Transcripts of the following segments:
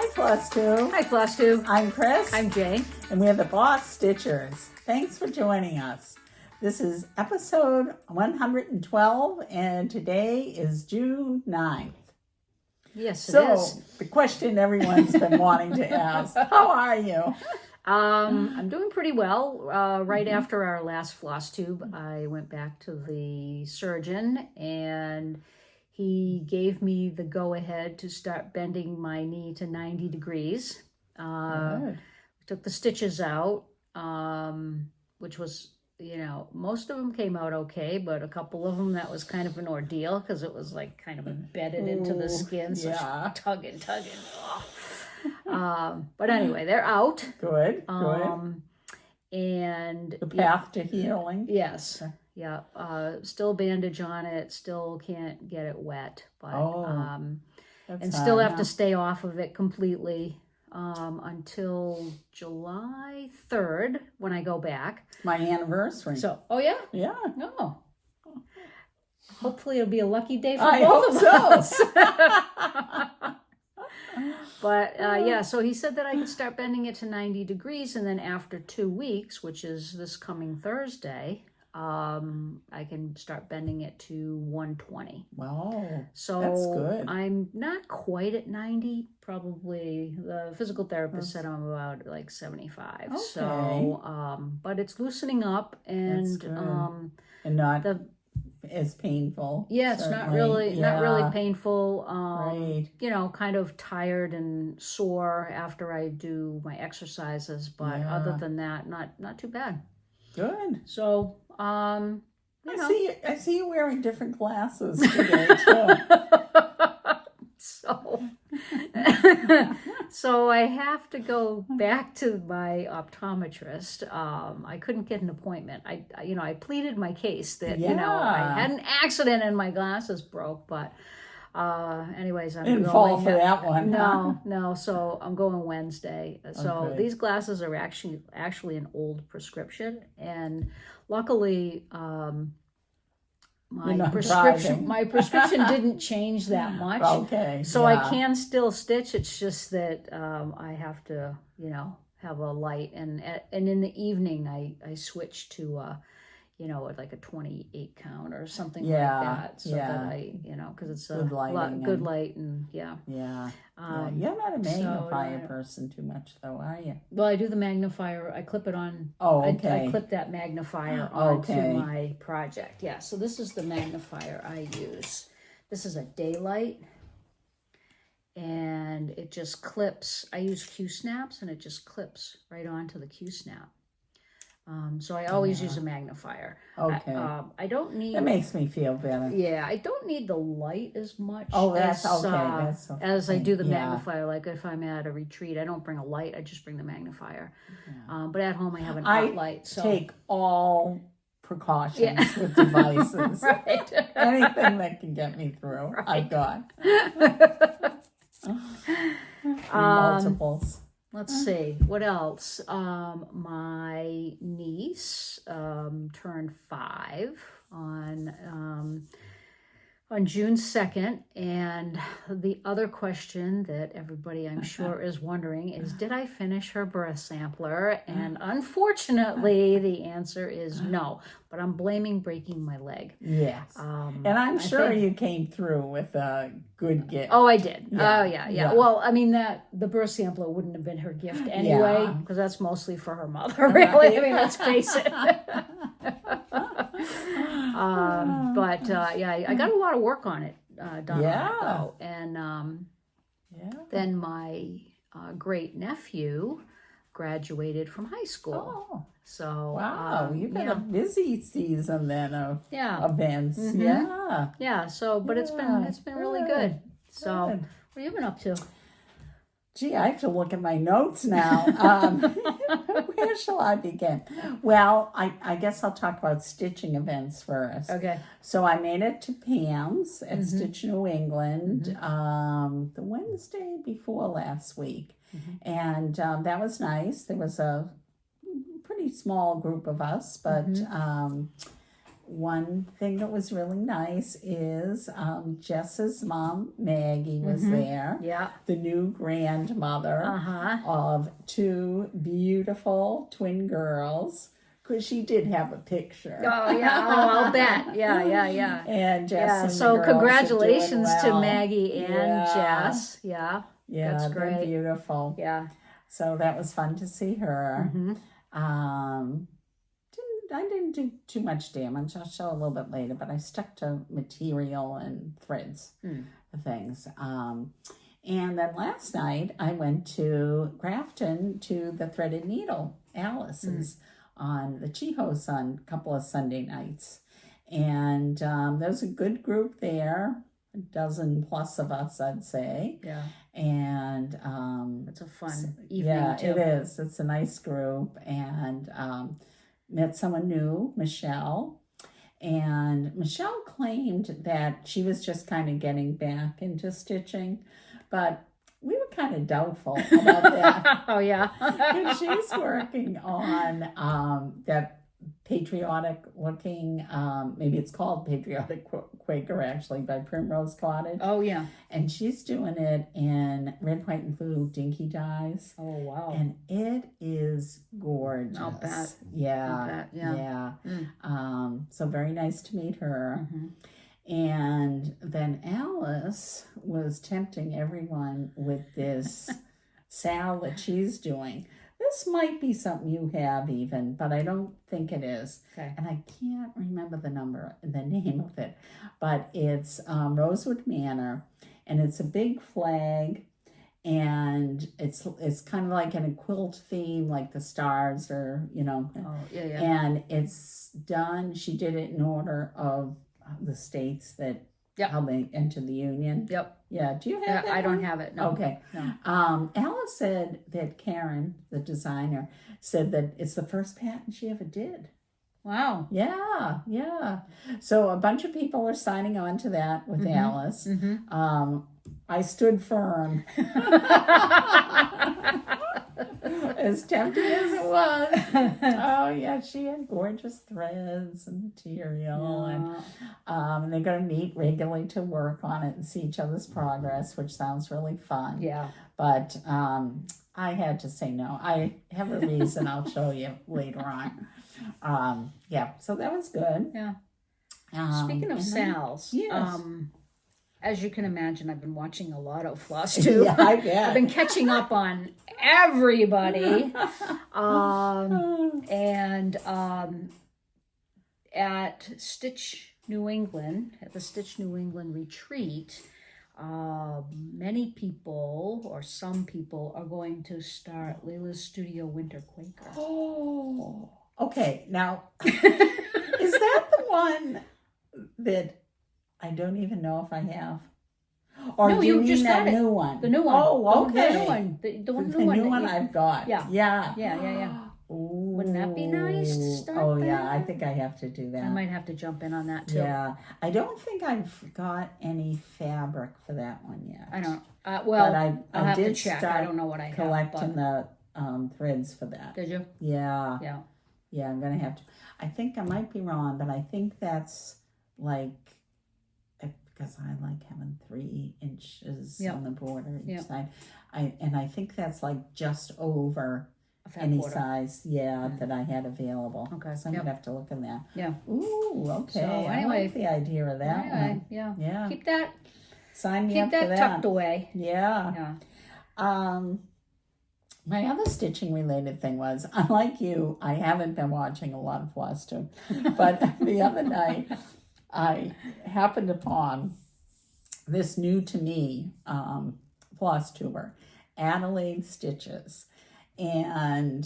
Hi, Plus Two. Hi, Plus Two. I'm Chris. I'm Jane. And we are the BosStitchers. Thanks for joining us. This is episode 112, and today is June 9th. Yes, it is. So, the question everyone's been wanting to ask, how are you? I'm doing pretty well. Right after our last floss tube, I went back to the surgeon, and he gave me the go-ahead to start bending my knee to 90 degrees. Good. Took the stitches out, which was, most of them came out okay, but a couple of them, that was kind of an ordeal because it was like kind of embedded into the skin, so yeah. tugging. But anyway, they're out. Good. And The path to healing. yes, yeah. Still bandage on it. Still can't get it wet, but and still have to stay off of it completely until July 3rd when I go back. My anniversary. So, oh yeah, yeah. no. Hopefully, it'll be a lucky day for I both hope of us. But yeah, so he said that I could start bending it to 90 degrees, and then after 2 weeks, which is this coming Thursday, I can start bending it to 120. Wow, so that's good. I'm not quite at 90. Probably the physical therapist said I'm about like 75. Okay. So, but it's loosening up, and and not as painful. Yeah, it's certainly. not really painful. Right. Kind of tired and sore after I do my exercises, but other than that, not too bad. Good. So, I see you wearing different glasses today too. So I have to go back to my optometrist. I couldn't get an appointment. I pleaded my case that I had an accident and my glasses broke, but anyways, I'm didn't fall for that one. No. So I'm going Wednesday. So these glasses are actually an old prescription, and luckily, my prescription didn't change that much. Okay. So I can still stitch. It's just that I have to, have a light, and in the evening I switch to like a 28 count or something like that, so that I, because it's a good light, and you're not a magnifier person too much, though, are you? Well, I do the magnifier. I clip it on. Oh, okay. I clip that magnifier onto my project. Yeah. So this is the magnifier I use. This is a daylight, and it just clips. I use Q snaps, and it just clips right onto the Q snap. So I always use a magnifier. Okay. I don't need. That makes me feel better. Yeah, I don't need the light as much. That's okay. As I do the magnifier. Like if I'm at a retreat, I don't bring a light. I just bring the magnifier. Yeah. But at home, I have an art light. So take all precautions with devices. Right. Anything that can get me through, I've got. Multiples. Let's see, what else? My niece turned 5 on June 2nd, and the other question that everybody, I'm sure, is wondering is, did I finish her birth sampler? And unfortunately, the answer is no, but I'm blaming breaking my leg. Yes. And I'm sure you came through with a good gift. Oh, I did. Yeah. Oh, yeah. Well, I mean, the birth sampler wouldn't have been her gift anyway, because that's mostly for her mother, really. I mean, let's face it. But I got a lot of work on it done on it, though. And then my great nephew graduated from high school. Oh. So wow, you've got a busy season then of events. Mm-hmm. Yeah. So, but it's been really good. So, what have you been up to? Gee, I have to look at my notes now. Where shall I begin? Well, I guess I'll talk about stitching events first. Okay. So I made it to Pam's at Stitch New England the Wednesday before last week. And that was nice. There was a pretty small group of us, but one thing that was really nice is Jess's mom, Maggie, was there. Yeah. The new grandmother Uh-huh. of two beautiful twin girls. Because she did have a picture. Oh, yeah. Oh, I'll bet. Yeah. And Jess Yeah. and the So girls congratulations are doing well. to Maggie and Jess. Yeah. Yeah, That's they're great. beautiful. Yeah. So that was fun to see her. Mm-hmm. I didn't do too much damage. I'll show a little bit later, but I stuck to material and threads things. And then last night I went to Grafton to the Threaded Needle, Alice's, on the Chihos on a couple of Sunday nights. And there was a good group there, a dozen plus of us, I'd say. Yeah. And it's a fun evening, too. It is. It's a nice group. And met someone new, Michelle. And Michelle claimed that she was just kind of getting back into stitching, but we were kind of doubtful about that. Oh, yeah. Because she's working on that patriotic looking, maybe it's called Patriotic Quaker actually, by Primrose Cottage. Oh, yeah. And she's doing it in red, white, and blue dinky dyes. Oh, wow. And it is gorgeous. I'll bet. Yeah. Yeah. So very nice to meet her. Mm-hmm. And then Alice was tempting everyone with this salve that she's doing. This might be something you have even, but I don't think it is. Okay. And I can't remember the name of it, but it's Rosewood Manor, and it's a big flag, and it's kind of like in a quilt theme, like the stars are, Oh, yeah. And it's done. She did it in order of the states that how they entered the Union. Yep. Yeah. Do you have that? I don't one? have it. No. Okay. No. Alice said that Karen, the designer, said that it's the first patent she ever did. Wow. Yeah. So a bunch of people are signing on to that with Alice. Mm-hmm. I stood firm. As tempting as it was. Oh, yeah, she had gorgeous threads and material. And they're going to meet regularly to work on it and see each other's progress, which sounds really fun. Yeah. But I had to say no. I have a reason I'll show you later on. So that was good. Yeah. Speaking of Sal's, yes. As you can imagine, I've been watching a lot of Floss too. Yeah, I bet. I've been catching up on everybody. At Stitch New England, at the Stitch New England retreat, many people, or some people, are going to start Layla's Studio Winter Quaker. Oh, okay. Now, is that the one that I don't even know if I have? Or No, do you you just mean that got it. new one? The new one. Oh, okay. The new one. The The one new that one you- I've got. Yeah. Ooh. Wouldn't that be nice to start Oh, yeah. that? I think I have to do that. I might have to jump in on that too. Yeah. I don't think I've got any fabric for that one yet. I don't. But I'll have did to check. start I don't know what I have. collecting the threads for that. Did you? Yeah. Yeah. I'm going to have to. I think I might be wrong, but I think that's like, because I like having 3 inches on the border each side. I think that's like just over any quarter. size, that I had available. Okay. So I'm going to have to look in there. Yeah. Ooh, okay. So, I anyway. like the idea of that one. Yeah. Keep that Sign me up for that. tucked away. Yeah. My other stitching related thing was, unlike you, I haven't been watching a lot of Floss Tube, but the other night I happened upon this new to me floss tuber, Adelaide Stitches. And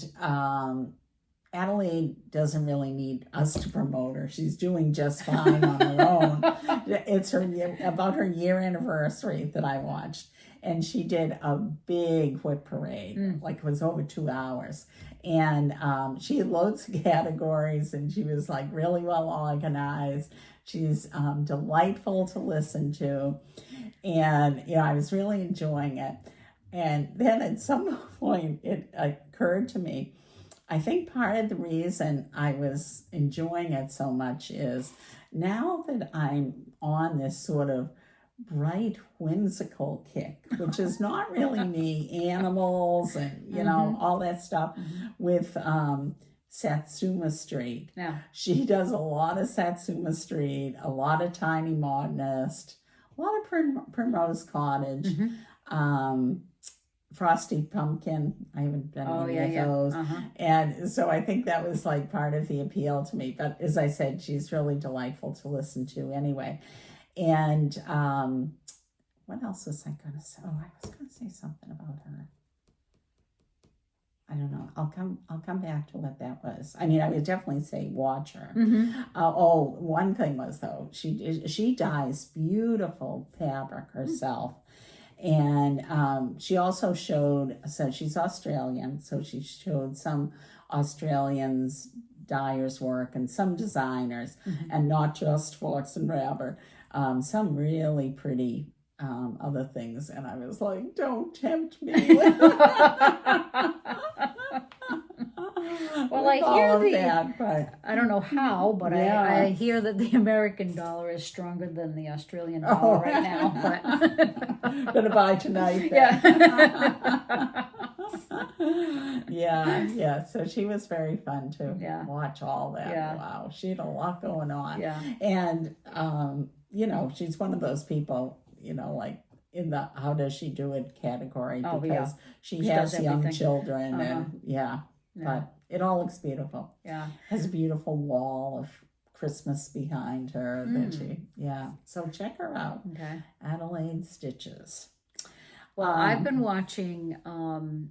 Adelaide doesn't really need us to promote her. She's doing just fine on her own. It's about her year anniversary that I watched. And she did a big whip parade, like it was over 2 hours. And she had loads of categories, and she was like really well organized. She's delightful to listen to. And, I was really enjoying it. And then at some point, it occurred to me, I think part of the reason I was enjoying it so much is now that I'm on this sort of bright, whimsical kick, which is not really me, animals and, you know, all that stuff with Satsuma Street. Yeah. She does a lot of Satsuma Street, a lot of Tiny Modernist, a lot of Primrose Cottage, Frosty Pumpkin. I haven't done any of those. And so I think that was like part of the appeal to me. But as I said, she's really delightful to listen to anyway. And what else was I going to say? Oh, I was going to say something about her. I don't know. I'll come back to what that was. I mean, I would definitely say watch her. One thing was though, she dyes beautiful fabric herself. And she also so she's Australian, so she showed some Australians dyers' work and some designers, and not just Fox and Rabbit, some really pretty other things. And I was like, don't tempt me. Well, I hear I don't know how, but I hear that the American dollar is stronger than the Australian dollar right now. But gonna buy tonight. Yeah. So she was very fun to watch all that. Yeah. Wow, she had a lot going on. Yeah. And you know, she's one of those people, you know, like in the how does she do it category, because she has young children and but it all looks beautiful. Yeah. Has a beautiful wall of Christmas behind her that so check her out. Okay. Adelaide Stitches. Well, I've been watching,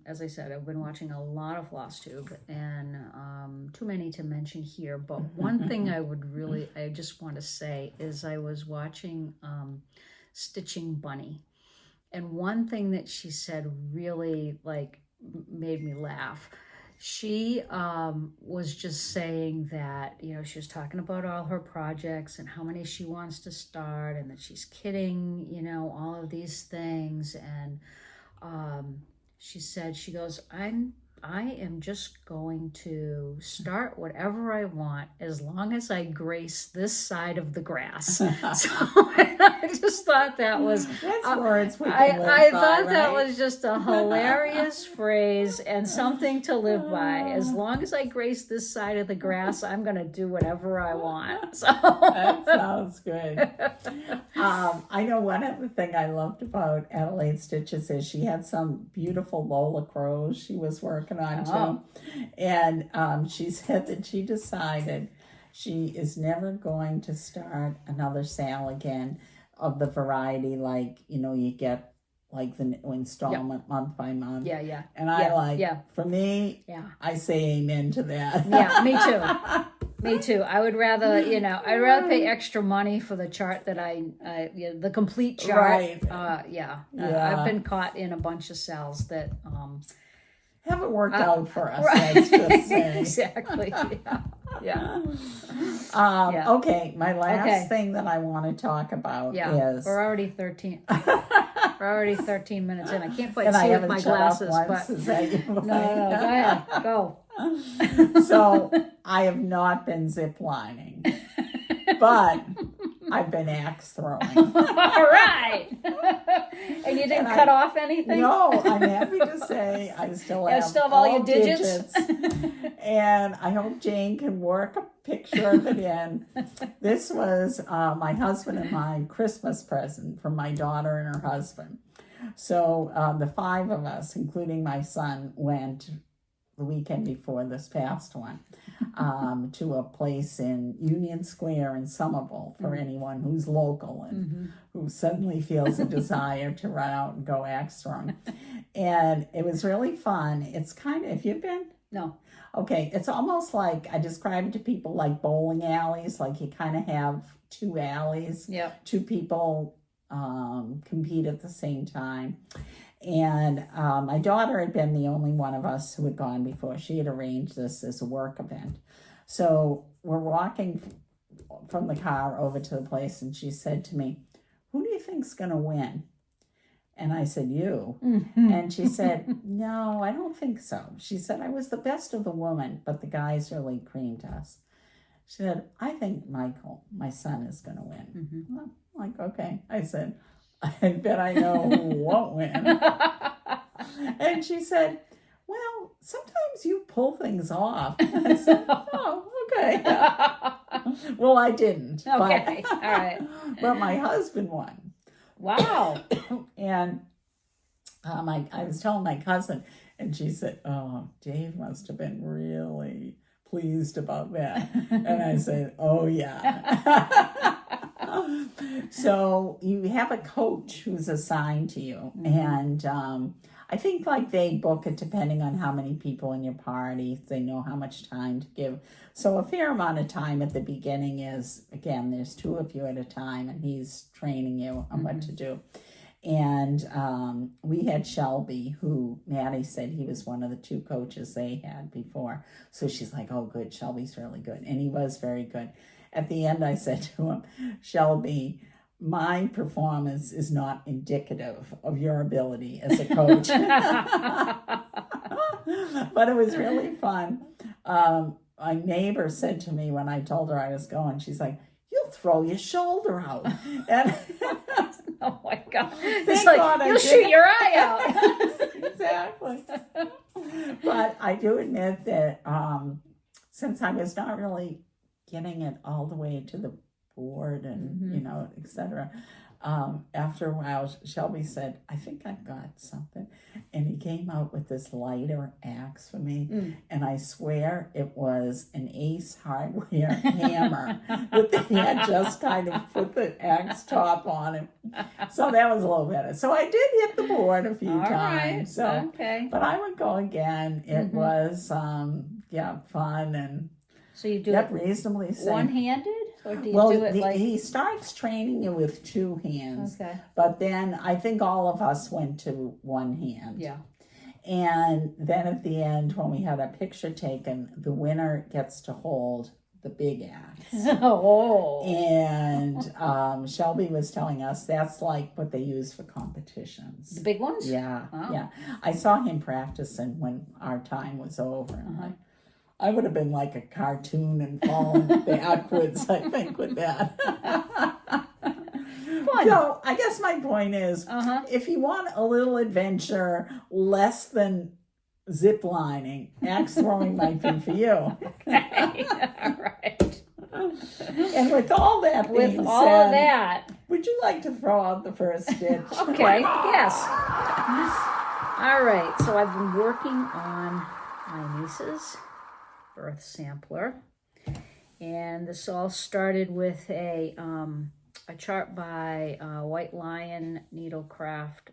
as I said, I've been watching a lot of FlossTube, and too many to mention here. But one thing I just want to say is I was watching Stitching Bunny, and one thing that she said really made me laugh. She was just saying that, you know, she was talking about all her projects and how many she wants to start, and that she's kidding, you know, all of these things. And she said, she goes, I am just going to start whatever I want as long as I grace this side of the grass. So I just thought that was I thought that was just a hilarious phrase and something to live by. As long as I grace this side of the grass, I'm going to do whatever I want. So that sounds good. I know one other thing I loved about Adelaide Stitches is she had some beautiful Lola Crows she was working on too. And she said that she decided she is never going to start another sale again of the variety, like, you know, you get like the installment month by month. Yeah. And for me, I say amen to that. Yeah, me too. Me too. I would rather, you know, I'd rather pay extra money for the chart that the complete chart. Right. I've been caught in a bunch of sales that haven't worked out for us. Right. Let's just say. Exactly. Yeah. Okay, my last thing that I want to talk about is we're already 13. We're already 13 minutes in. I can't quite see with my glasses, but no, go ahead, go. So I have not been ziplining, but I've been axe throwing. All right. And you didn't cut off anything? No, I'm happy to say I still have all your digits. And I hope Jane can work a picture of it in. This was my husband and my Christmas present from my daughter and her husband. So the five of us, including my son, went the weekend before this past one to a place in Union Square in Somerville for anyone who's local and who suddenly feels a desire to run out and go axe throwing. And it was really fun. It's kind of, if you've been? No. Okay, it's almost like, I describe it to people like bowling alleys, like you kind of have two alleys. Yep. Two people compete at the same time. And my daughter had been the only one of us who had gone before. She had arranged this as a work event. So we're walking from the car over to the place, and she said to me, "Who do you think's going to win?" And I said, you? And she said, no, I don't think so. She said, I was the best of the woman, but the guys really creamed us. She said, I think Michael, my son, is going to win. Well, I'm like, okay. I said, I bet I know who won't win. And she said, well, sometimes you pull things off. I said, oh, okay. Well, I didn't. Okay, all right. But my husband won. Wow. And I was telling my cousin, and she said, oh, Dave must have been really pleased about that. And I said, oh, yeah. So you have a coach who's assigned to you. And I think like they book it depending on how many people in your party. They know how much time to give. So a fair amount of time at the beginning is, again, there's 2 of you at a time, and he's training you on what to do. And we had Shelby, who Maddie said he was one of the 2 coaches they had before. So she's like, oh, good, Shelby's really good. And he was very good. At the end, I said to him, Shelby, my performance is not indicative of your ability as a coach. But it was really fun. My neighbor said to me when I told her I was going, she's like, you'll throw your shoulder out. And oh my God. It's like, you'll shoot your eye out. Exactly. But I do admit that since I was not really getting it all the way to the board and, you know, etc. After a while, Shelby said, I think I've got something. And he came out with this lighter axe for me. And I swear it was an Ace Hardware hammer that they had just kind of put the axe top on it. So that was a little better. So I did hit the board a few times. Right. So, okay. But I would go again. It was, fun. And so you do it reasonably safe. One-handed? Or do you do it like... he starts training you with 2 hands. Okay. But then I think all of us went to 1 hand. Yeah. And then at the end, when we had a picture taken, the winner gets to hold the big axe. Oh. And Shelby was telling us that's like what they use for competitions. The big ones? Yeah. Oh. Yeah. I saw him practicing when our time was over. And I would have been like a cartoon and fallen backwards, I think, with that. Fun. So I guess my point is, if you want a little adventure less than zip lining, axe throwing might be for you. Okay, all right. And with all that being said, of that, would you like to throw out the first stitch? Okay, yes. All right, so I've been working on my niece's birth sampler, and this all started with a chart by White Lion Needlecraft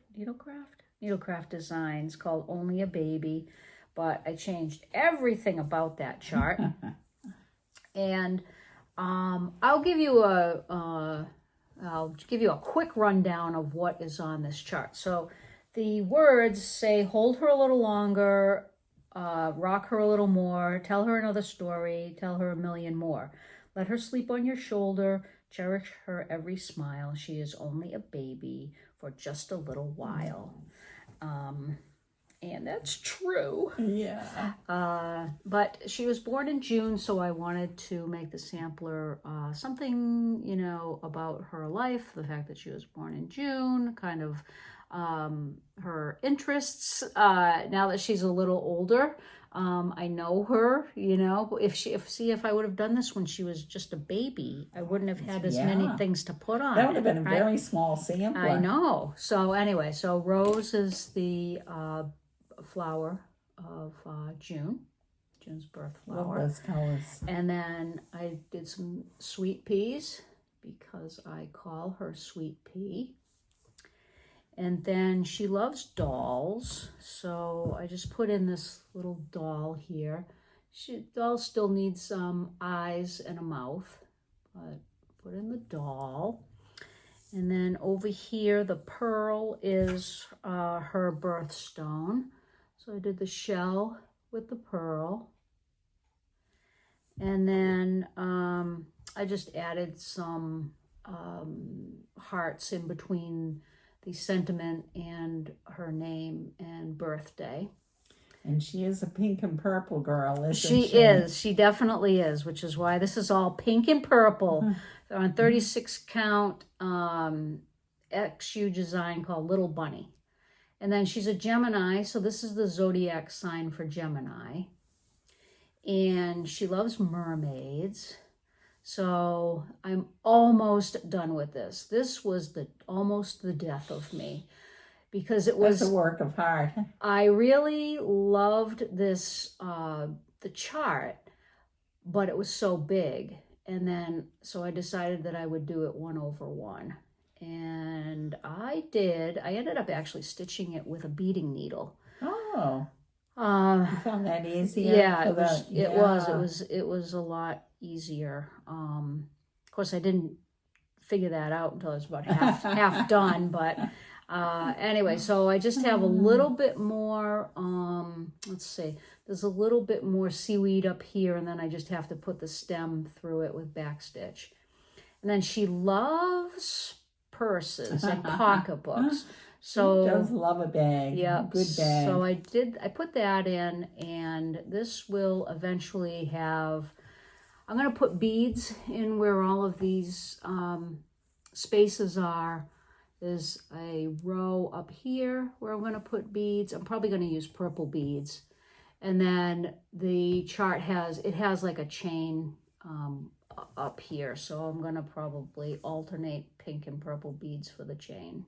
Designs called Only a Baby, but I changed everything about that chart. And I'll give you a quick rundown of what is on this chart. So the words say, hold her a little longer, rock her a little more, tell her another story, tell her a million more. Let her sleep on your shoulder, cherish her every smile. She is only a baby for just a little while. And that's true. Yeah. But she was born in June, so I wanted to make the sampler something, about her life, the fact that she was born in June, kind of her interests. Now that she's a little older, I know her, if I would have done this when she was just a baby, I wouldn't have had as many things to put on. That would have been a very small sampler. I know. So anyway, Rose is the flower of June. June's birth flower. Love those colors. And then I did some sweet peas because I call her Sweet Pea. And then she loves dolls, so I just put in this little doll here. Doll still needs some eyes and a mouth, but put in the doll. And then over here, the pearl is her birthstone. So I did the shell with the pearl. And then I just added some hearts in between the sentiment and her name and birthday. And she is a pink and purple girl, isn't she? She is. She definitely is, which is why this is all pink and purple. They're on 36 count XU design called Little Bunny. And then she's a Gemini, so this is the zodiac sign for Gemini. And she loves mermaids. So I'm almost done with this. This was almost the death of me. Because it was a work of art. I really loved this, the chart, but it was so big. And then, so I decided that I would do it 1/1. And I ended up actually stitching it with a beading needle. Oh. You found that easier? Yeah, it was a lot easier. Of course, I didn't figure that out until I was about half done, but anyway, so I just have a little bit more, let's see, there's a little bit more seaweed up here, and then I just have to put the stem through it with backstitch. And then she loves purses and pocketbooks. So she does love a bag. Yeah, good bag. So I put that in, and this will eventually have, I'm going to put beads in where all of these spaces are. There's a row up here where I'm going to put beads. I'm probably going to use purple beads. And then the chart has like a chain up here. So I'm going to probably alternate pink and purple beads for the chain.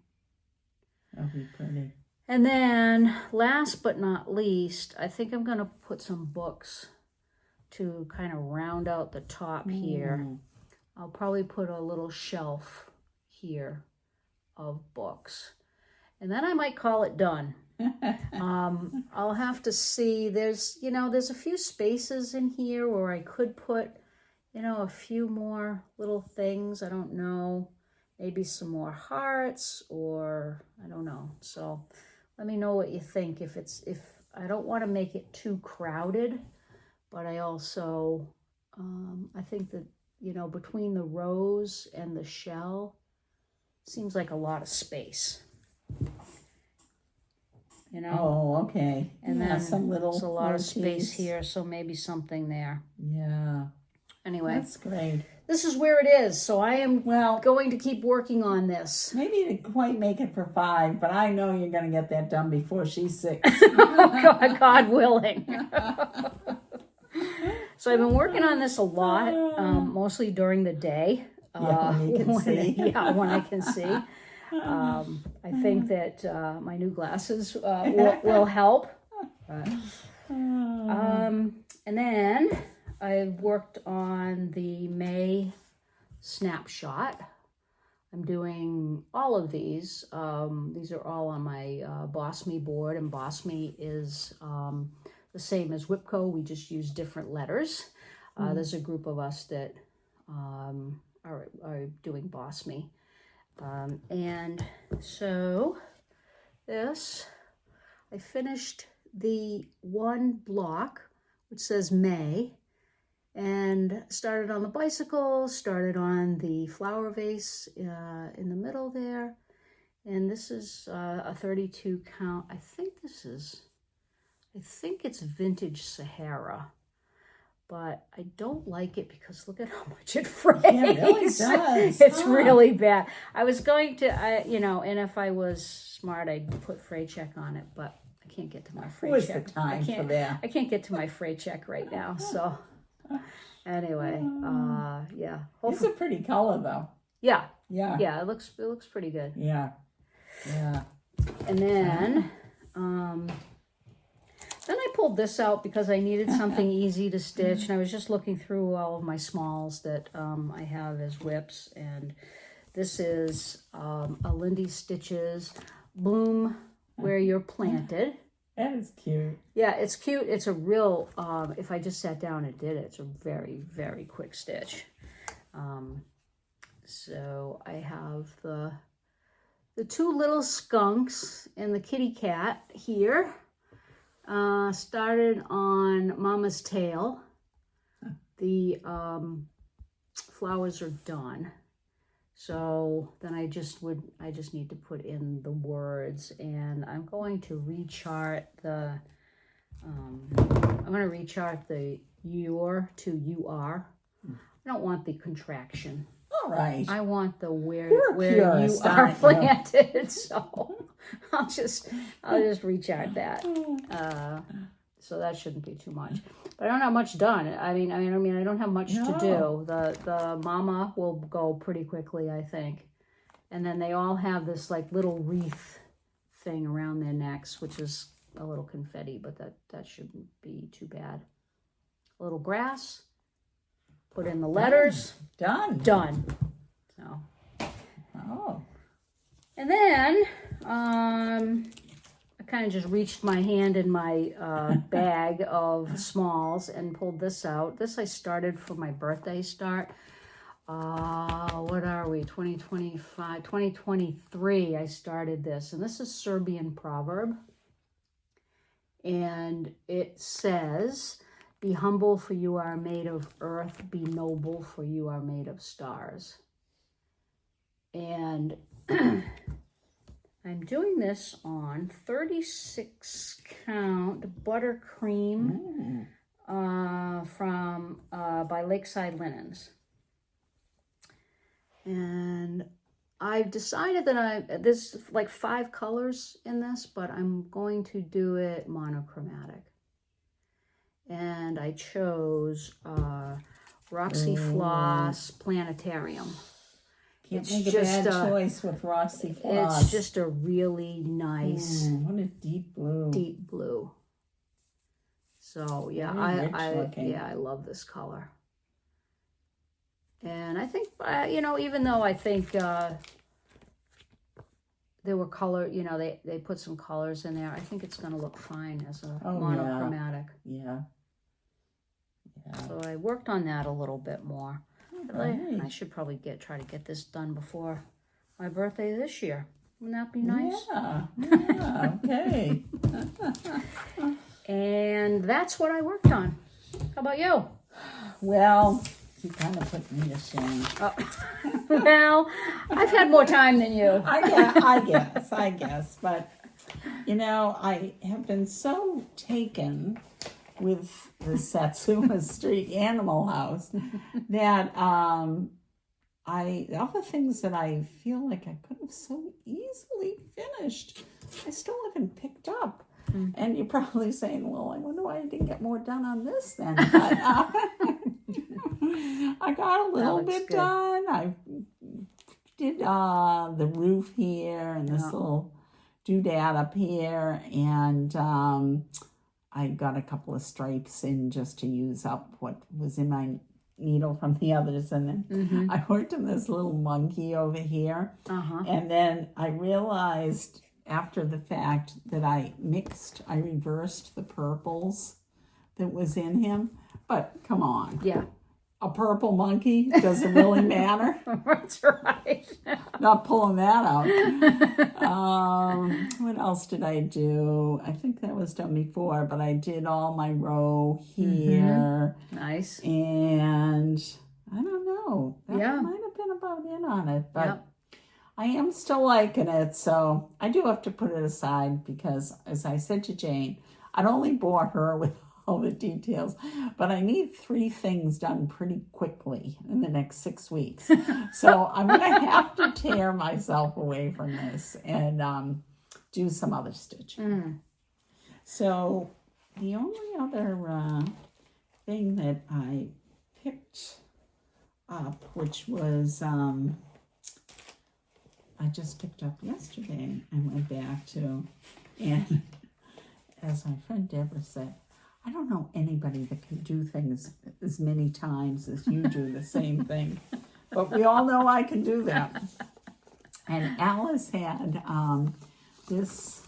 That'll be pretty. And then last but not least, I think I'm going to put some books to kind of round out the top here. I'll probably put a little shelf here of books, and then I might call it done. I'll have to see. There's a few spaces in here where I could put a few more little things. I don't know, maybe some more hearts, or I don't know. So let me know what you think. If I don't want to make it too crowded, but I also I think that between the rose and the shell seems like a lot of space, Oh, okay. And then some little. there's a lot of space here, so maybe something there. Yeah. Anyway, that's great. This is where it is. So I am going to keep working on this. Maybe to quite make it for 5, but I know you're going to get that done before she's 6. God willing. So I've been working on this a lot, mostly during the day. When you can see. When I can see. I think that my new glasses will help. And then I worked on the May Snapshot. I'm doing all of these. These are all on my Boss Me board, and Boss Me is the same as Whipco. We just use different letters. There's a group of us that are doing Boss Me. And so I finished the one block, which says May, and started on the bicycle, started on the flower vase in the middle there. And this is a 32 count. I think it's vintage Sahara, but I don't like it because look at how much it frays. Yeah, it really does. It's really bad. I was going to, and if I was smart, I'd put fray check on it, but I can't get to my fray check. What's the time for that? I can't get to my fray check right now. So anyway, yeah. It's a pretty color though. Yeah. Yeah. Yeah, it looks pretty good. Yeah. Yeah. And then, then I pulled this out because I needed something easy to stitch, and I was just looking through all of my smalls that I have as whips, and this is a Lindy Stitches Bloom Where You're Planted. That is cute. Yeah, it's cute. It's a real, if I just sat down and did it, it's a very, very quick stitch. So I have the two little skunks and the kitty cat here. Started on Mama's tail. The flowers are done. So then I just need to put in the words, and I'm going to rechart the, your to you are. I don't want the contraction. All right. I want the where purist, you are planted. So I'll just rechart that. So that shouldn't be too much. But I don't have much done. I mean, I don't have much to do. The mama will go pretty quickly, I think. And then they all have this like little wreath thing around their necks, which is a little confetti, but that shouldn't be too bad. A little grass. Put in the letters. Done. So. Oh. And then I kind of just reached my hand in my bag of smalls and pulled this out. This I started for my birthday start. What are we? 2025, 2023. I started this, and this is Serbian proverb, and it says, "Be humble, for you are made of earth. Be noble, for you are made of stars." And I'm doing this on 36 count buttercream from by Lakeside Linens. And I've decided that there's like 5 colors in this, but I'm going to do it monochromatic. And I chose Roxy Floss Planetarium. Can't make a bad choice with Roxy Floss. It's just a really nice, what a deep blue. Deep blue. So yeah, I love this color. And I think even though I think there were color, they put some colors in there, I think it's going to look fine as a monochromatic. Yeah. So I worked on that a little bit more. Right. I should probably try to get this done before my birthday this year. Wouldn't that be nice? Yeah, okay. And that's what I worked on. How about you? Well, you kind of put me to shame. Well, I've had more time than you. I guess. But, I have been so taken with the Satsuma Street Animal House that other things that I feel like I could have so easily finished, I still haven't picked up. Mm-hmm. And you're probably saying, well, I wonder why I didn't get more done on this then. But I got a little bit done. I did the roof here and this little doodad up here, and I got a couple of stripes in just to use up what was in my needle from the others. And then I worked on this little monkey over here. And then I realized after the fact that I reversed the purples that was in him. But come on. Yeah. A purple monkey, does it really matter? That's right. Not pulling that out. What else did I do? I think that was done before, but I did all my row here. Nice. And I don't know. That might have been about it on it, but I am still liking it, so I do have to put it aside because, as I said to Jane, I'd only bore her with all the details, but I need 3 things done pretty quickly in the next 6 weeks. So I'm going to have to tear myself away from this and do some other stitching. So the only other thing that I picked up, which was I just picked up yesterday and went back to, and as my friend Deborah said, I don't know anybody that can do things as many times as you do the same thing. But we all know I can do that. And Alice had this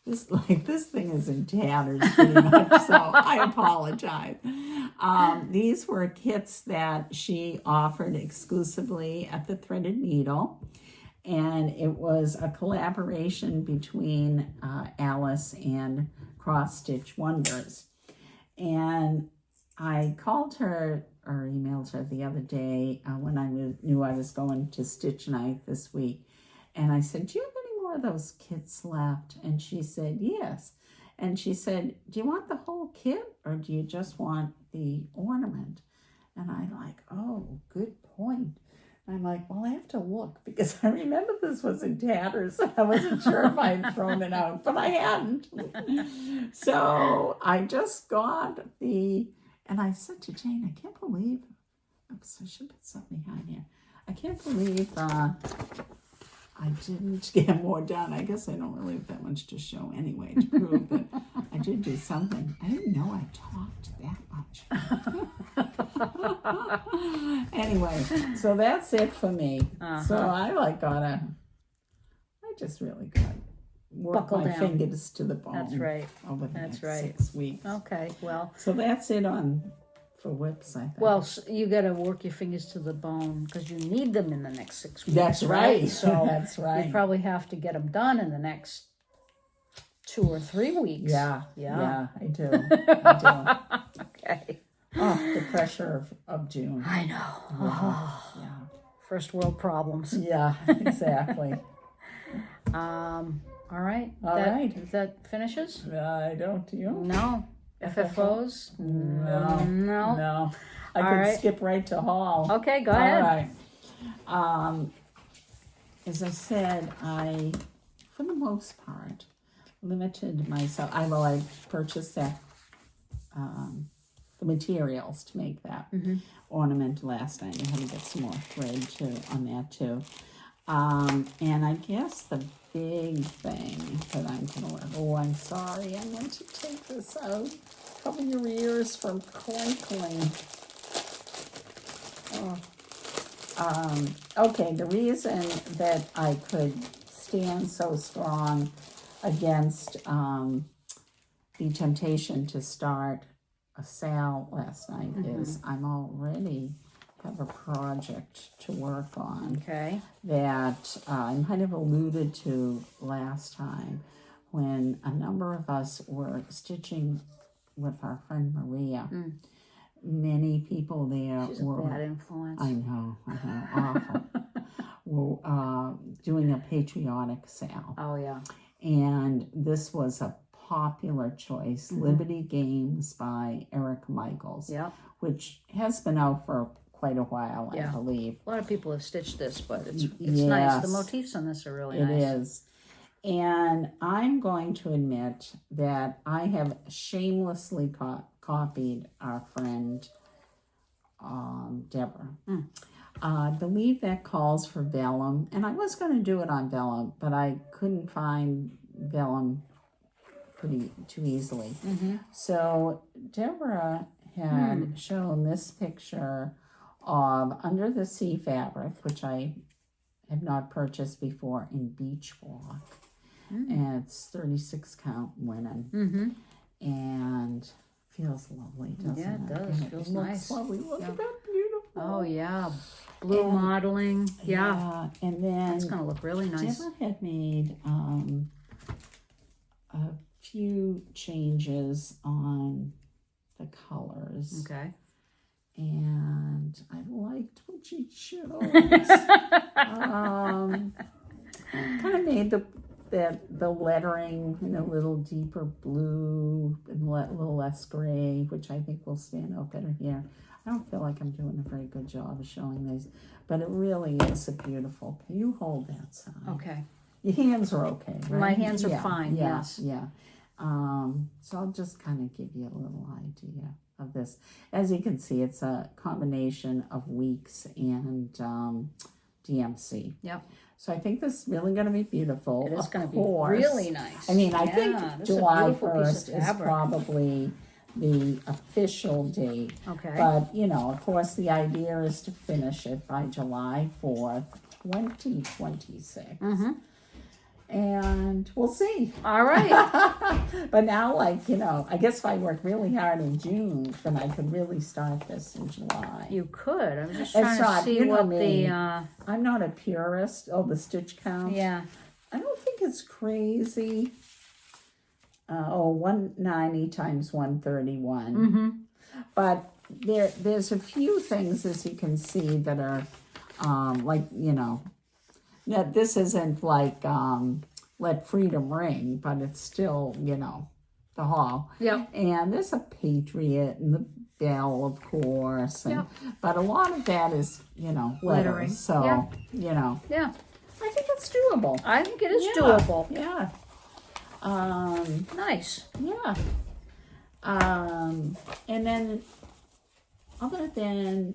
thing is in tatters pretty much, so I apologize. These were kits that she offered exclusively at the Threaded Needle. And it was a collaboration between Alice and Cross Stitch Wonders. And I called her or emailed her the other day when I knew I was going to stitch night this week. And I said, do you have any more of those kits left? And she said, yes. And she said, do you want the whole kit or do you just want the ornament? And I'm like, oh, good point. I'm like, well, I have to look because I remember this was in tatters. I wasn't sure if I had thrown it out, but I hadn't. So I just got and I said to Jane, I can't believe, oops, I should put something behind here. I can't believe I didn't get more done. I guess I don't really have that much to show anyway to prove that I did do something. I didn't know I talked that much. Anyway, so that's it for me. So I just really got work Buckle my down. fingers to the bone. That's right. Over the That's next right. 6 weeks. Okay, well. So that's it for whips, I think. Well, you got to work your fingers to the bone because you need them in the next 6 weeks. That's right. So that's right. you probably have to get them done in the next 2 or 3 weeks. Yeah, Yeah. I do. I do. Okay. Oh, the pressure of June. I know. Yeah. First world problems. Yeah, exactly. All right. All right. That finishes? I don't, do you? No. FFOs? No. No. I All could right. skip right to Hall. Okay, go ahead. All right. As I said, I, for the most part, limited myself. I purchased that, the materials to make that ornament last night. I had to get some more thread on that too. And I guess the big thing that I'm gonna wear. Oh, I'm sorry. I meant to take this out. Cover your ears from crinkling. Okay, the reason that I could stand so strong against the temptation to start a sale last night is I'm already have a project to work on Okay. that I might have alluded to last time when a number of us were stitching with our friend Maria. Many people there She's a were bad influence. I know, awful. Were doing a patriotic sale. Oh, yeah. And this was a popular choice, Liberty Games by Eric Michaels, Yep. which has been out for quite a while, I believe. A lot of people have stitched this, but it's Yes. nice. The motifs on this are really nice. It is. And I'm going to admit that I have shamelessly copied our friend Deborah. I believe that calls for vellum, and I was going to do it on vellum, but I couldn't find vellum too easily. So Deborah had shown this picture of Under the Sea fabric, which I have not purchased before, in Beach Walk. And it's 36 count linen. And feels lovely, doesn't it? Yeah, it does. And Feels looks nice. lovely. Look at that, beautiful. Oh, yeah. Blue modeling. Yeah. And then It's going to look really nice. Deborah had made a few changes on the colors. Okay. And I liked what she chose. Kind of made the lettering in a little deeper blue and a little less gray, which I think will stand out better here. I don't feel like I'm doing a very good job of showing these, but it really is a beautiful. You hold that side. Okay. Your hands are okay, right? My hands are Yeah, fine, yeah, yes. Yeah. So I'll just kind of give you a little idea of this. As you can see, it's a combination of Weeks and DMC. Yep. So I think this is really going to be beautiful. It is Of going to be course. really nice. I mean, I Yeah, think this is a July beautiful piece 1st of is fabric. probably the official date. Okay. But, you know, of course, the idea is to finish it by July 4th, 2026. And we'll see. All right. But now, like, you know, I guess if I work really hard in June, then I could really start this in July. You could. I'm just It's trying to not, see you know what me. the... I'm not a purist. Oh, the stitch count. yeah. I don't think it's crazy. 190 times 131. But there's a few things, as you can see, that are like, that this isn't like Let Freedom Ring, but it's still, the hall. Yep. And there's a Patriot and the bell, of course. And, but a lot of that is, lettering. So, Yeah. I think it's doable. I think it is doable. Yeah. Nice. Yeah. And then, other than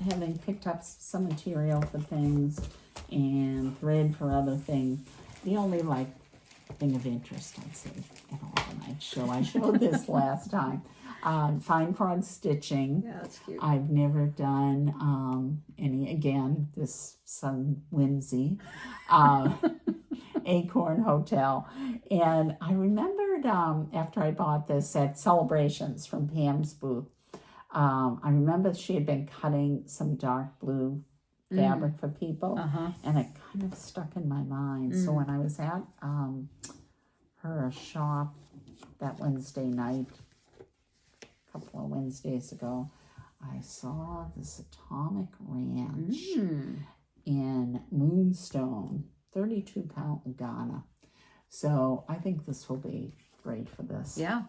having picked up some material for things and thread for other things, the only thing of interest I'd say at all tonight show. I showed this last time. Fine front stitching. Yeah, that's cute. I've never done any. Again, this some whimsy. Acorn Hotel, and I remembered after I bought this at Celebrations from Pam's booth. I remember she had been cutting some dark blue fabric for people, and it kind of stuck in my mind. So when I was at her shop that Wednesday night, a couple of Wednesdays ago, I saw this Atomic Ranch in Moonstone, 32 count in Ghana. So I think this will be great for this. Yeah.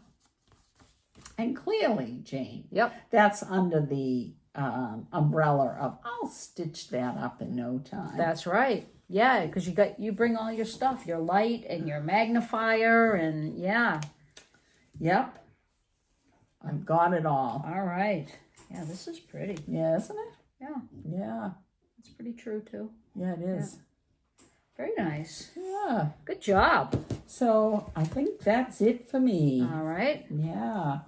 And clearly, Jane, Yep. that's under the umbrella of I'll stitch that up in no time. That's right. Yeah, because you bring all your stuff, your light and your magnifier, and yeah. Yep. I've got it all. All right. Yeah, this is pretty. Yeah, isn't it? Yeah. Yeah. It's pretty true too. Yeah, it is. Very nice. Yeah. Good job. So I think that's it for me. All right. Yeah.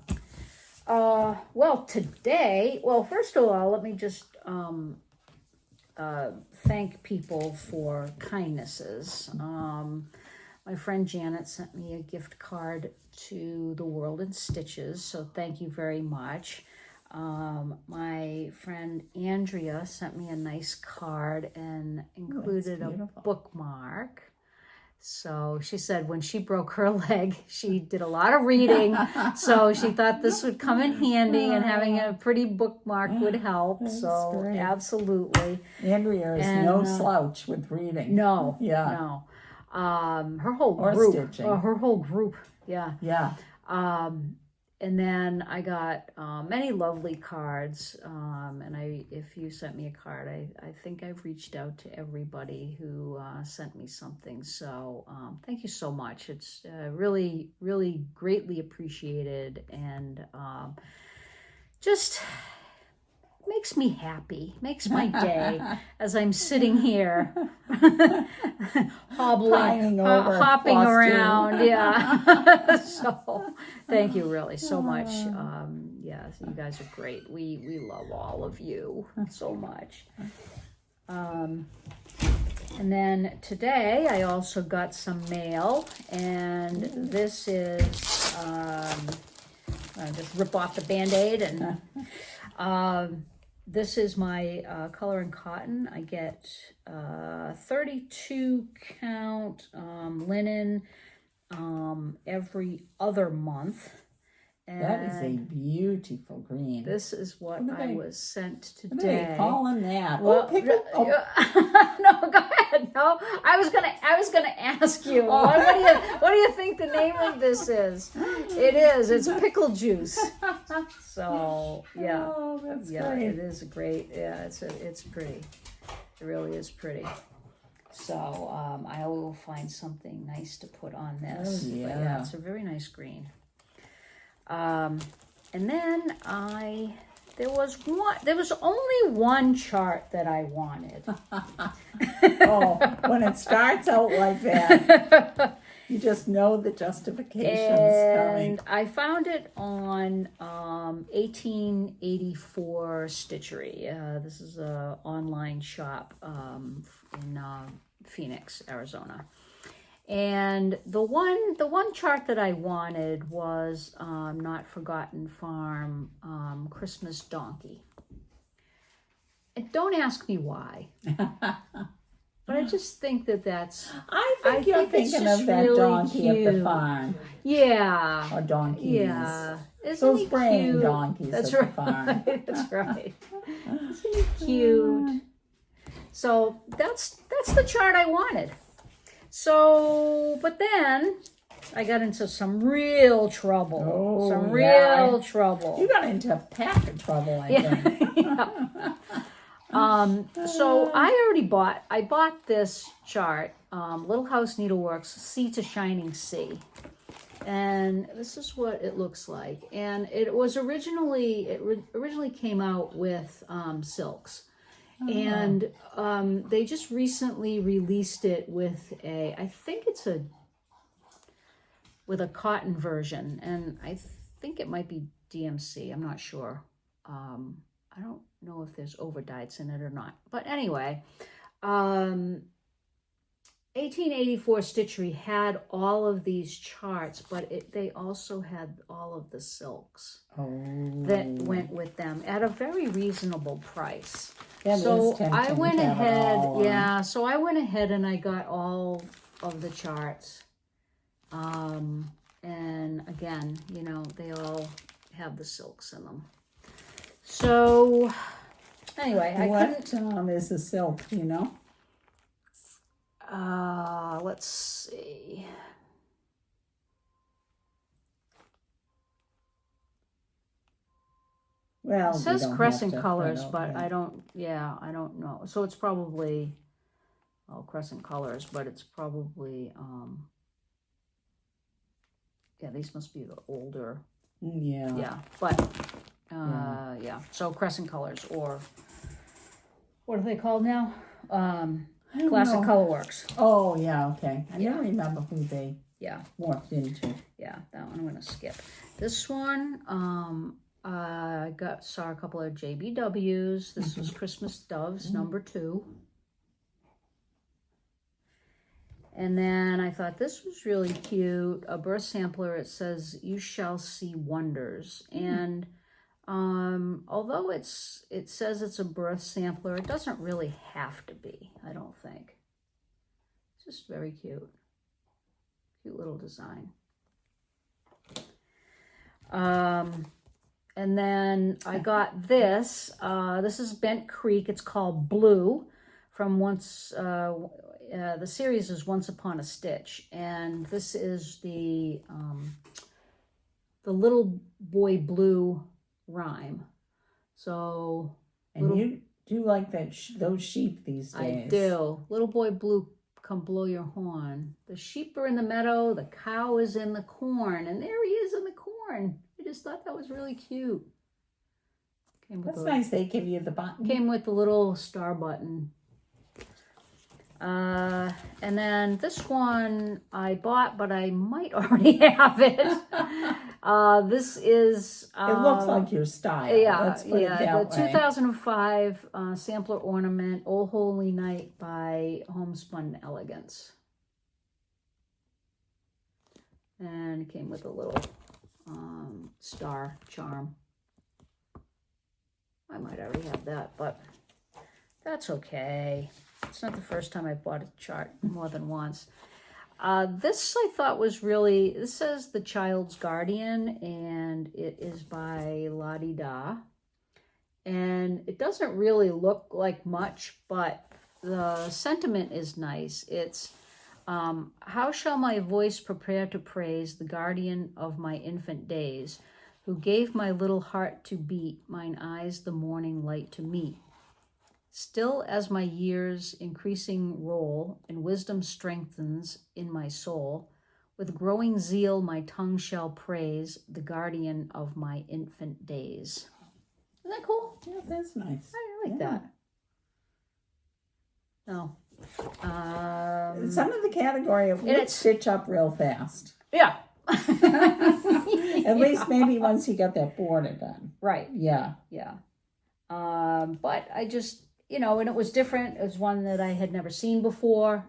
Well, today, first of all, let me just thank people for kindnesses. My friend Janet sent me a gift card to the World in Stitches, so thank you very much. My friend Andrea sent me a nice card and included a bookmark. So she said when she broke her leg, she did a lot of reading. So she thought this would come in handy, and having a pretty bookmark would help. That's so great. Absolutely. Andrea is no slouch with reading. No. Yeah. No. Her whole Or group. stitching. Her whole group. Yeah. Yeah. And then I got many lovely cards, and if you sent me a card, I think I've reached out to everybody who sent me something. So thank you so much. It's really, really greatly appreciated, and just makes me happy, makes my day as I'm sitting here hobbling, hopping around. Yeah. So thank you really so much. Yeah, you guys are great. We love all of you so much. And then today I also got some mail, and this is I'll just rip off the Band-Aid and this is my Color and Cotton. I get 32 count linen every other month. And that is a beautiful green. This is what I was sent today. What are they calling that? Well, no, go ahead. No, I was gonna ask you. What do you think the name of this is? It's pickle juice. So yeah, that's great. It is great. Yeah, it's pretty. It really is pretty. So I will find something nice to put on this. Oh, yeah. But yeah, it's a very nice green. And then there was only one chart that I wanted. When it starts out like that, you just know the justification's coming. And I found it on 1884 Stitchery. This is an online shop in Phoenix, Arizona. And the one chart that I wanted was Not Forgotten Farm Christmas Donkey. And don't ask me why. But I just think that's... I think you're thinking of that really donkey cute. At the farm. Yeah. Or donkeys. Yeah. Isn't Those he praying cute? donkeys That's at right. the farm. That's right. Isn't he cute? So that's the chart I wanted. So, but then I got into some real trouble. Oh, some yeah. real trouble. You got into a pack of trouble, I think. Yeah. So I bought this chart, Little House Needleworks, Sea to Shining Sea. And this is what it looks like. And it was originally came out with silks. And they just recently released it with I think it's with a cotton version, and I think it might be DMC. I'm not sure. I don't know if there's overdyes in it or not. But anyway, 1884 Stitchery had all of these charts, but they also had all of the silks that went with them at a very reasonable price. So I went ahead, so I went ahead and I got all of the charts. And again, you know, they all have the silks in them. So anyway, What is the silk, you know? Let's see. Well, it says Crescent Colors, but I don't know. So it's probably, Crescent Colors, but it's probably, these must be the older. Yeah. Yeah, but, so Crescent Colors, or what are they called now? Classic Colorworks. Oh, yeah, okay. I don't remember who they morphed into. Yeah, that one I'm going to skip. This one, I saw a couple of JBWs. This was Christmas Doves, number 2. And then I thought this was really cute. A birth sampler. It says, "You shall see wonders." And although it says it's a birth sampler, it doesn't really have to be, I don't think. It's just very cute. Cute little design. And then I got this. This is Bent Creek. It's called Blue. From the series is Once Upon a Stitch, and this is the Little Boy Blue rhyme. So, and you do like that those sheep these days. I do. Little Boy Blue, come blow your horn. The sheep are in the meadow. The cow is in the corn, and there he is in the corn. I just thought that was really cute. That's nice. They give you the button. Came with the little star button. And then this one I bought, but I might already have it. This is... it looks like your style. Let's put it that the 2005 sampler ornament, Old Holy Night by Homespun Elegance. And it came with a little star charm. I might already have that, but that's okay. It's not the first time I bought a chart more than once. This I thought was really, this says The Child's Guardian, and it is by La-Di Da. And it doesn't really look like much, but the sentiment is nice. It's, how shall my voice prepare to praise the guardian of my infant days, who gave my little heart to beat, mine eyes the morning light to meet. Still as my years increasing roll, and wisdom strengthens in my soul, with growing zeal my tongue shall praise the guardian of my infant days. Isn't that cool? Yeah, that's nice. I like that. No. It's under the category of let's stitch up real fast. Yeah. At least maybe once you get that border done. Right. Yeah. Yeah. But I just, and it was different. It was one that I had never seen before.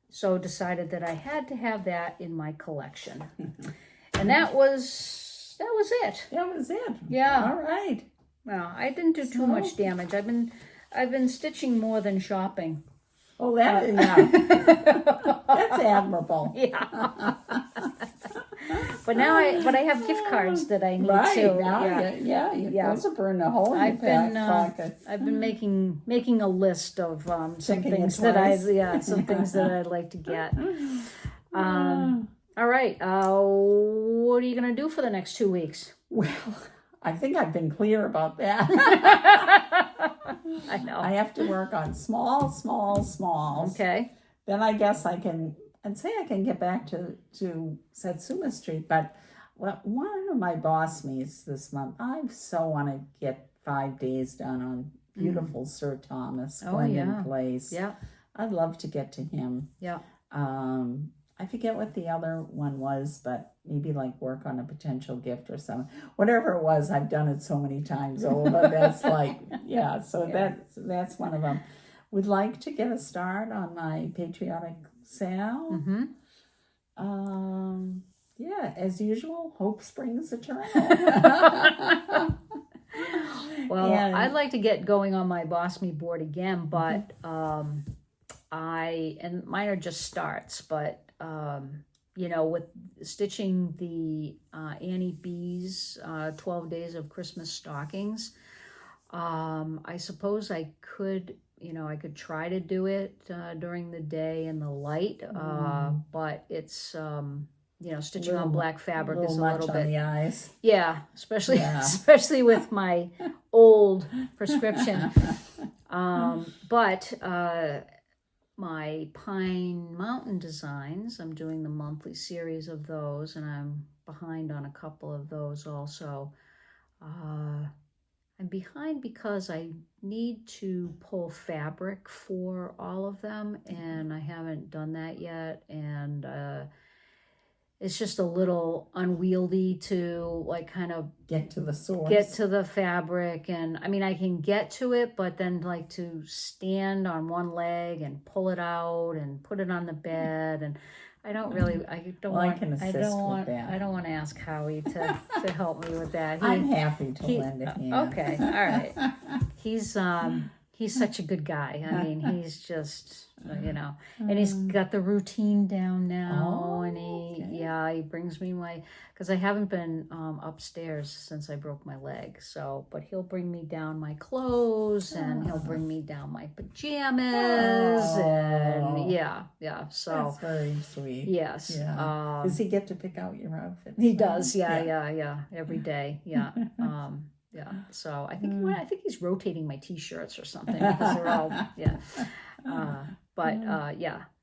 So decided that I had to have that in my collection. And that was it. That was it. Yeah. All right. Well, I didn't do too much damage. I've been stitching more than shopping. Oh, that's admirable. Yeah. But now I have gift cards that I need Right, to. now, those will burn a hole in your back pocket. I've been making a list of some Checking things it that twice. some things that I'd like to get. All right. What are you gonna do for the next 2 weeks? Well, I think I've been clear about that. I know. I have to work on small. Okay. Then I guess I can get back to Satsuma Street. But one of my boss meets this month, I so want to get 5 days done on beautiful Sir Thomas Glendon Place. Yeah. I'd love to get to him. Yeah. I forget what the other one was, but maybe like work on a potential gift or something. Whatever it was, I've done it so many times over. That's like, that's one of them. Would like to get a start on my patriotic sale. Mm-hmm. As usual, hope springs eternal. Well, I'd like to get going on my Boss Me board again, but and mine are just starts, but with stitching the Annie B's 12 days of Christmas stockings, I suppose I could try to do it during the day in the light, but it's stitching on black fabric is a little bit on the eyes. Yeah, especially with my old prescription. But my Pine Mountain designs, I'm doing the monthly series of those, and I'm behind on a couple of those also. I'm behind because I need to pull fabric for all of them, and I haven't done that yet, and it's just a little unwieldy to like kind of get to the source, get to the fabric. And I mean, I can get to it, but then like to stand on one leg and pull it out and put it on the bed. And I don't want to ask Howie to help me with that. I'm happy to lend a hand. Okay. All right. He's such a good guy. I mean, he's just, and he's got the routine down now. And he brings me because I haven't been upstairs since I broke my leg. So, but he'll bring me down my clothes and he'll bring me down my pajamas. And so that's very sweet. Yes. Yeah. Does he get to pick out your outfit? He does. Yeah. Every day. Yeah. So I think he's rotating my T-shirts or something because they're all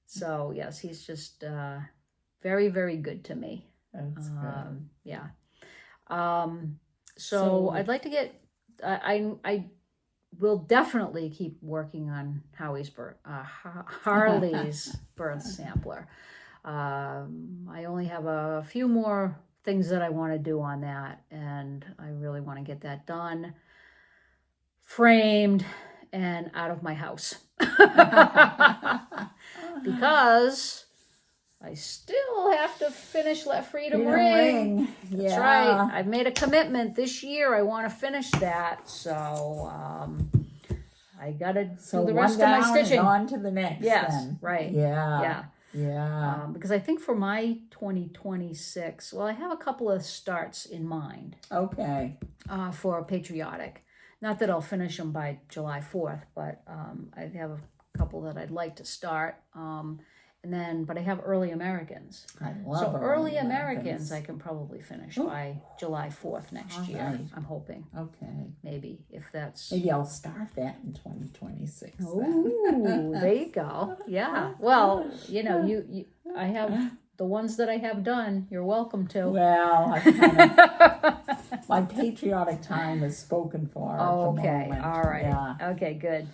So yes, he's just very, very good to me. That's good. So I'd like to get. I will definitely keep working on Harley's birth sampler. I only have a few more things that I want to do on that, and I really want to get that done, framed, and out of my house. Because I still have to finish Let Freedom Ring. That's right. I've made a commitment this year. I want to finish that, so I got to do the rest of my stitching. And on to the next. Yes, then. right. Yeah. Because I think for my 2026, I have a couple of starts in mind. Okay. For patriotic. Not that I'll finish them by July 4th, but I have a couple that I'd like to start. But I have Early Americans. I love Early Americans I can probably finish by July 4th next year. Right. I'm hoping. Okay. Maybe, if that's... Maybe I'll start that in 2026. Ooh, there you go. Yeah. Well, I have the ones that I have done. You're welcome to. Well, my patriotic time is spoken for at the moment. All right. Yeah. Okay, good.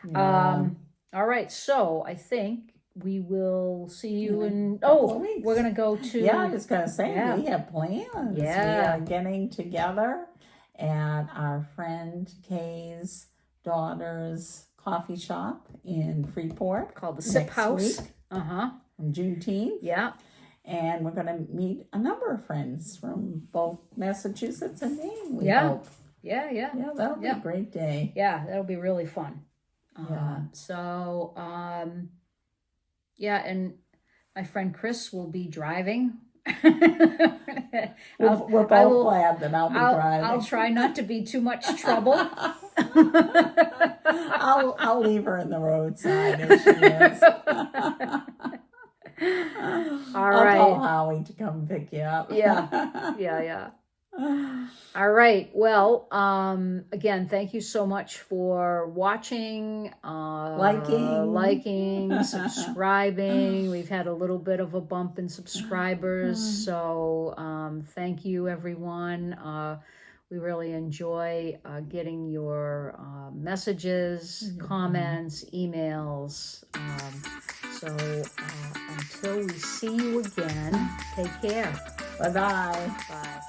Yeah. All right, so I think we will see you in weeks. We're gonna go to I was gonna say we have plans. We are getting together at our friend Kay's daughter's coffee shop in Freeport called the Sip House. On Juneteenth. Yeah. And we're gonna meet a number of friends from both Massachusetts and Maine, we hope. Yeah, that'll be a great day. Yeah, that'll be really fun. And my friend Chris will be driving We're both glad that I'll be driving. I'll try not to be too much trouble. I'll leave her in the roadside if she is. All I'll right. call Howie to come pick you up. Yeah. All right. Well, again, thank you so much for watching, liking, subscribing. We've had a little bit of a bump in subscribers, so thank you, everyone. We really enjoy getting your messages, comments, emails. So until we see you again, take care. Bye-bye. Bye.